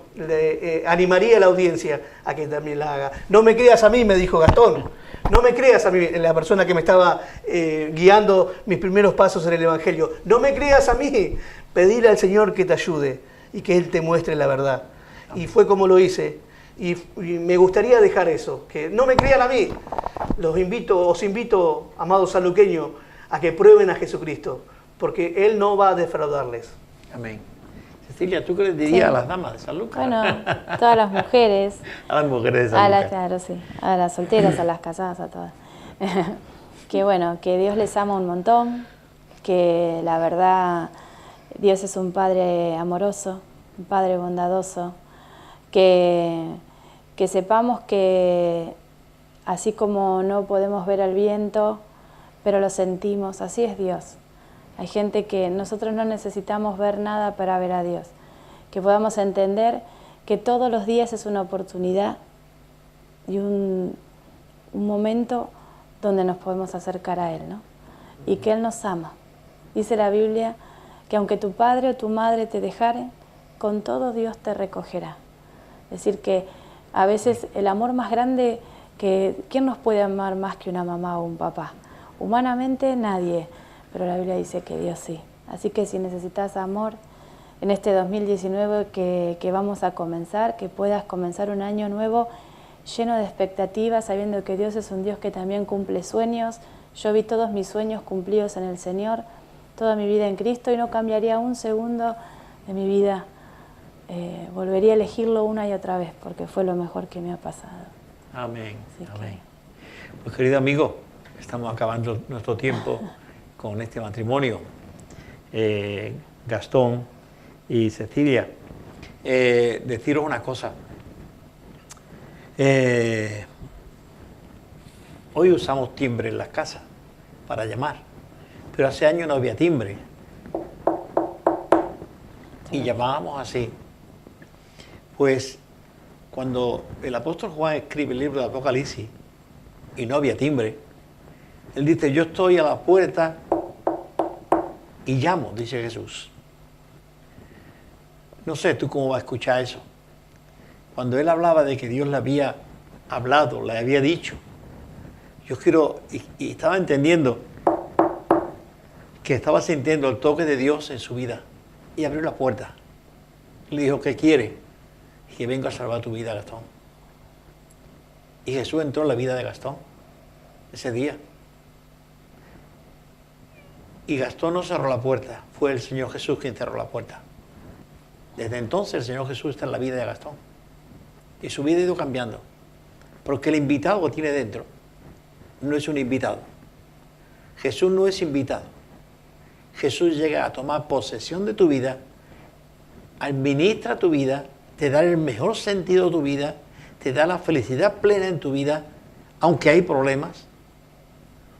S3: animaría a la audiencia a que también la haga. No me creas a mí, me dijo Gastón, no me creas a mí, la persona que me estaba guiando mis primeros pasos en el Evangelio. No me creas a mí, pedirle al Señor que te ayude y que Él te muestre la verdad. Amén. Y fue como lo hice. Y me gustaría dejar eso, que no me crean a mí. Os invito, amados sanluqueños, a que prueben a Jesucristo, porque Él no va a defraudarles.
S2: Amén. Cecilia, ¿tú qué les dirías a las damas de Sanlúcar?
S1: Bueno, todas las mujeres.
S2: A las mujeres de Sanlúcar.
S1: Claro, sí. A las solteras, a las casadas, a todas. Que bueno, que Dios les ama un montón, que la verdad Dios es un Padre amoroso, un Padre bondadoso, que sepamos que así como no podemos ver al viento, pero lo sentimos, así es Dios. Hay gente que nosotros no necesitamos ver nada para ver a Dios. Que podamos entender que todos los días es una oportunidad y un momento donde nos podemos acercar a Él, ¿no? Y que Él nos ama. Dice la Biblia que aunque tu padre o tu madre te dejaren, con todo Dios te recogerá. Es decir, que a veces el amor más grande, ¿quién nos puede amar más que una mamá o un papá? Humanamente nadie, pero la Biblia dice que Dios sí. Así que si necesitas amor en este 2019 que vamos a comenzar, que puedas comenzar un año nuevo lleno de expectativas, sabiendo que Dios es un Dios que también cumple sueños. Yo vi todos mis sueños cumplidos en el Señor, toda mi vida en Cristo, y no cambiaría un segundo de mi vida. Volvería a elegirlo una y otra vez, porque fue lo mejor que me ha pasado.
S2: Amén. Amén. Pues querido amigo, estamos acabando nuestro tiempo con este matrimonio, Gastón y Cecilia. Deciros una cosa. Hoy usamos timbre en las casas para llamar, pero hace años no había timbre y llamábamos así. Pues cuando el apóstol Juan escribe el libro de Apocalipsis y no había timbre, él dice: yo estoy a la puerta y llamo, dice Jesús. No sé tú cómo vas a escuchar eso. Cuando él hablaba de que Dios le había hablado, le había dicho, yo quiero, y estaba entendiendo que estaba sintiendo el toque de Dios en su vida, y abrió la puerta. Le dijo: ¿qué quiere? Que venga a salvar tu vida, Gastón. Y Jesús entró en la vida de Gastón ese día. Y Gastón no cerró la puerta, fue el Señor Jesús quien cerró la puerta. Desde entonces el Señor Jesús está en la vida de Gastón. Y su vida ha ido cambiando. Porque el invitado que tiene dentro no es un invitado. Jesús no es invitado. Jesús llega a tomar posesión de tu vida, administra tu vida, te da el mejor sentido de tu vida, te da la felicidad plena en tu vida, aunque hay problemas.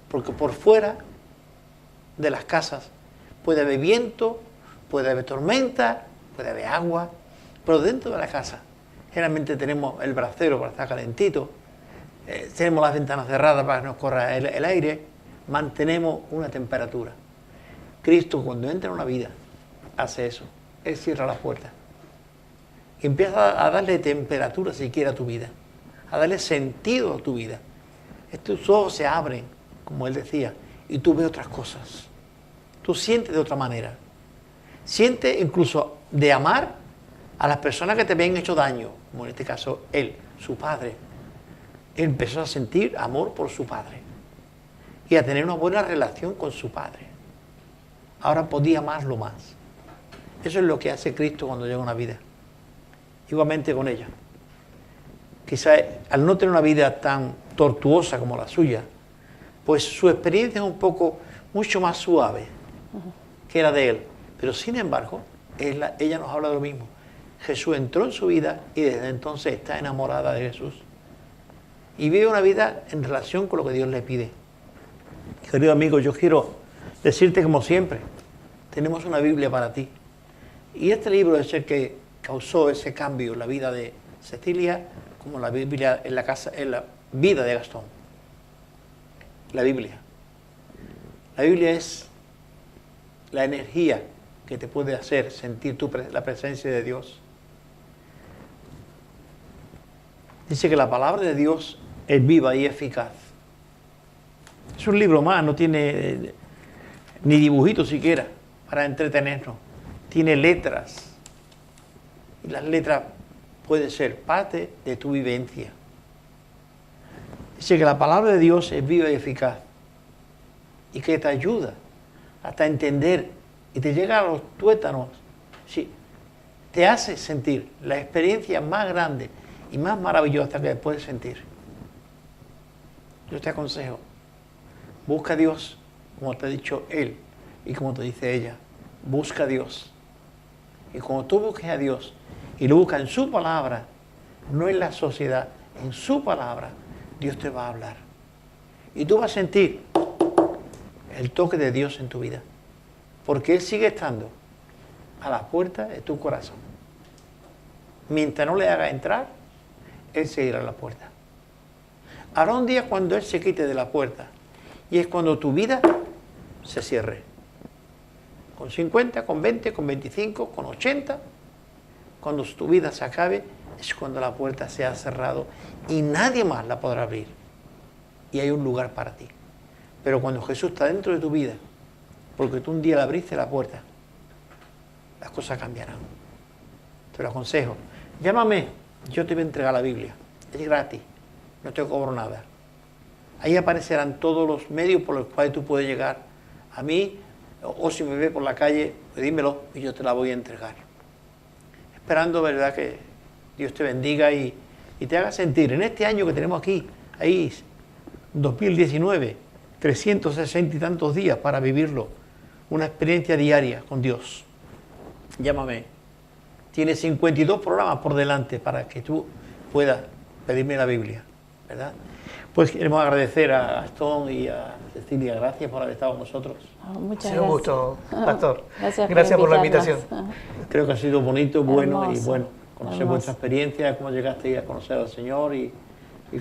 S2: Porque por fuera de las casas puede haber viento, puede haber tormenta, puede haber agua, pero dentro de la casa generalmente tenemos el brasero para estar calentito, tenemos las ventanas cerradas para que nos corra el aire, mantenemos una temperatura. Cristo, cuando entra en una vida, hace eso. Él cierra las puertas y empieza a darle temperatura siquiera a tu vida, a darle sentido a tu vida. Tus ojos se abren, como él decía, y tú ves otras cosas. Tú sientes de otra manera. Sientes incluso de amar a las personas que te habían hecho daño, como en este caso él, su padre. Él empezó a sentir amor por su padre y a tener una buena relación con su padre. Ahora podía amarlo más. Eso es lo que hace Cristo cuando llega a una vida. Igualmente con ella. Quizás al no tener una vida tan tortuosa como la suya, pues su experiencia es un poco, mucho más suave que la de él. Pero sin embargo, ella nos habla de lo mismo. Jesús entró en su vida y desde entonces está enamorada de Jesús. Y vive una vida en relación con lo que Dios le pide. Querido amigo, yo quiero decirte como siempre, tenemos una Biblia para ti. Y este libro es el que causó ese cambio en la vida de Cecilia, como la Biblia en la vida de Gastón. La Biblia. La Biblia es la energía que te puede hacer sentir la presencia de Dios. Dice que la palabra de Dios es viva y eficaz. Es un libro más, no tiene ni dibujitos siquiera para entretenernos. Tiene letras. Y las letras pueden ser parte de tu vivencia. Dice que la palabra de Dios es viva y eficaz. Y que te ayuda hasta entender y te llega a los tuétanos. Sí, te hace sentir la experiencia más grande y más maravillosa que puedes sentir. Yo te aconsejo, busca a Dios, como te ha dicho él y como te dice ella. Busca a Dios. Y cuando tú busques a Dios y lo buscas en su palabra, no en la sociedad, en su palabra, Dios te va a hablar. Y tú vas a sentir el toque de Dios en tu vida. Porque Él sigue estando a la puerta de tu corazón. Mientras no le haga entrar, Él seguirá a la puerta. Habrá un día cuando Él se quite de la puerta. Y es cuando tu vida se cierre. Con 50, con 20, con 25, con 80. Cuando tu vida se acabe, es cuando la puerta se ha cerrado y nadie más la podrá abrir. Y hay un lugar para ti. Pero cuando Jesús está dentro de tu vida, porque tú un día le abriste la puerta, las cosas cambiarán. Te lo aconsejo. Llámame, yo te voy a entregar la Biblia. Es gratis, no te cobro nada. Ahí aparecerán todos los medios por los cuales tú puedes llegar a mí, o si me ves por la calle, pues dímelo y yo te la voy a entregar. Esperando, ¿verdad?, que Dios te bendiga y te haga sentir en este año que tenemos aquí, ahí, 2019, 360 y tantos días para vivirlo, una experiencia diaria con Dios. Llámame. Tienes 52 programas por delante para que tú puedas pedirme la Biblia, ¿verdad? Pues queremos agradecer a Gastón y a Cecilia, gracias por haber estado con nosotros.
S1: Muchas
S3: gracias. Un gusto, Pastor.
S1: Gracias
S3: por la invitación.
S2: Creo que ha sido bonito, bueno
S1: hermoso,
S2: y bueno. Conocer
S1: hermoso.
S2: vuestra experiencia, cómo llegasteis a conocer al Señor y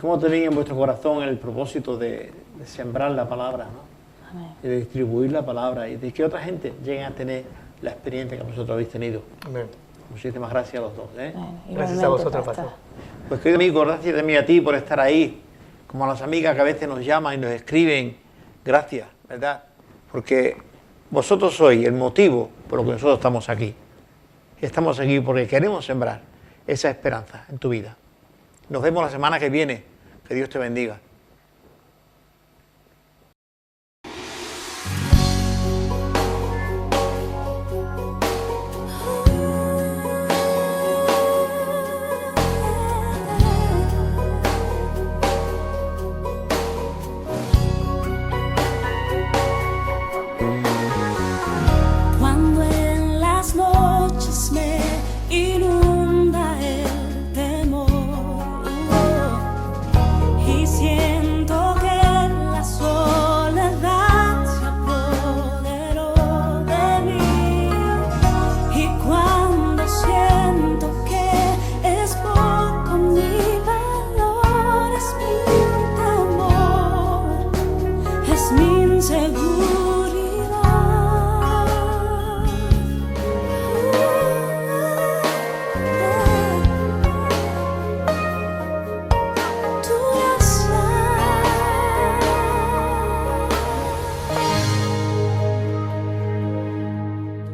S2: cómo tenéis en vuestro corazón el propósito de sembrar la palabra, ¿no?
S1: Amén.
S2: Y de distribuir la palabra y de que otra gente llegue a tener la experiencia que vosotros habéis tenido.
S3: Amén.
S2: Muchísimas gracias a los dos.
S3: Gracias a vosotros, Pastor.
S2: Pues querido amigo, gracias también a ti por estar ahí, como a las amigas que a veces nos llaman y nos escriben. Gracias, ¿verdad? Porque vosotros sois el motivo por lo que nosotros estamos aquí. Estamos aquí porque queremos sembrar esa esperanza en tu vida. Nos vemos la semana que viene Que Dios te bendiga.